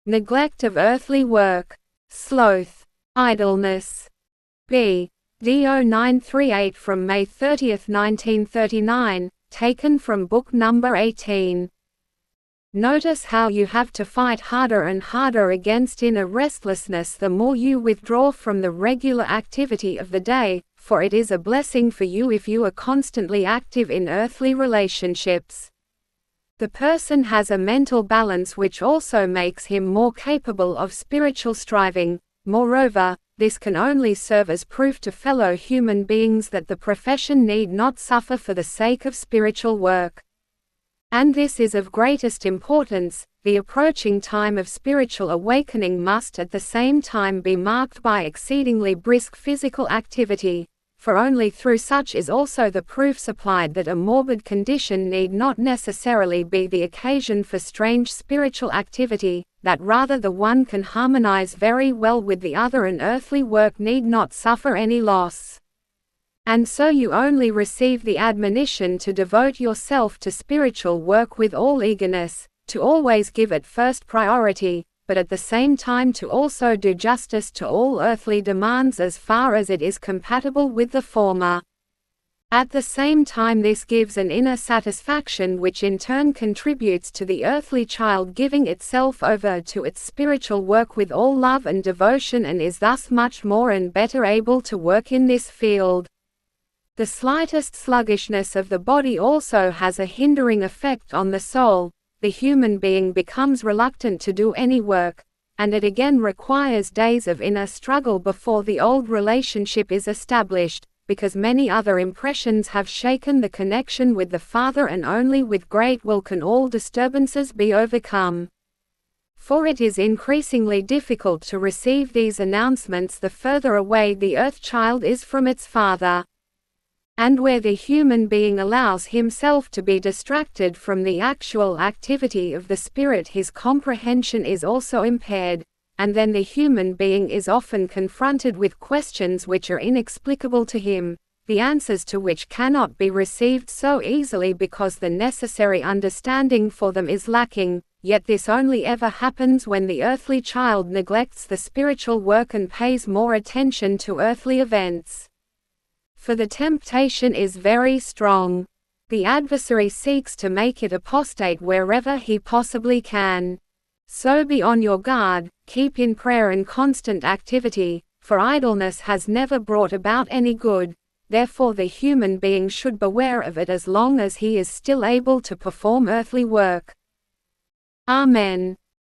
Neglect of earthly work. Sloth. Idleness. BD0938 from May 30, 1939, taken from book number 18. Notice how you have to fight harder and harder against inner restlessness the more you withdraw from the regular activity of the day, for it is a blessing for you if you are constantly active in earthly relationships. The person has a mental balance which also makes him more capable of spiritual striving. Moreover, this can only serve as proof to fellow human beings that the profession need not suffer for the sake of spiritual work. And this is of greatest importance. The approaching time of spiritual awakening must at the same time be marked by exceedingly brisk physical activity, for only through such is also the proof supplied that a morbid condition need not necessarily be the occasion for strange spiritual activity, that rather the one can harmonize very well with the other and earthly work need not suffer any loss. And so you only receive the admonition to devote yourself to spiritual work with all eagerness, to always give it first priority, but at the same time to also do justice to all earthly demands as far as it is compatible with the former. At the same time this gives an inner satisfaction which in turn contributes to the earthly child giving itself over to its spiritual work with all love and devotion and is thus much more and better able to work in this field. The slightest sluggishness of the body also has a hindering effect on the soul. The human being becomes reluctant to do any work, and it again requires days of inner struggle before the old relationship is established, because many other impressions have shaken the connection with the Father and only with great will can all disturbances be overcome. For it is increasingly difficult to receive these announcements the further away the earth child is from its Father. And where the human being allows himself to be distracted from the actual activity of the spirit, his comprehension is also impaired, and then the human being is often confronted with questions which are inexplicable to him, the answers to which cannot be received so easily because the necessary understanding for them is lacking. Yet this only ever happens when the earthly child neglects the spiritual work and pays more attention to earthly events. For the temptation is very strong. The adversary seeks to make it apostate wherever he possibly can. So be on your guard, keep in prayer and constant activity, for idleness has never brought about any good, therefore the human being should beware of it as long as he is still able to perform earthly work. Amen.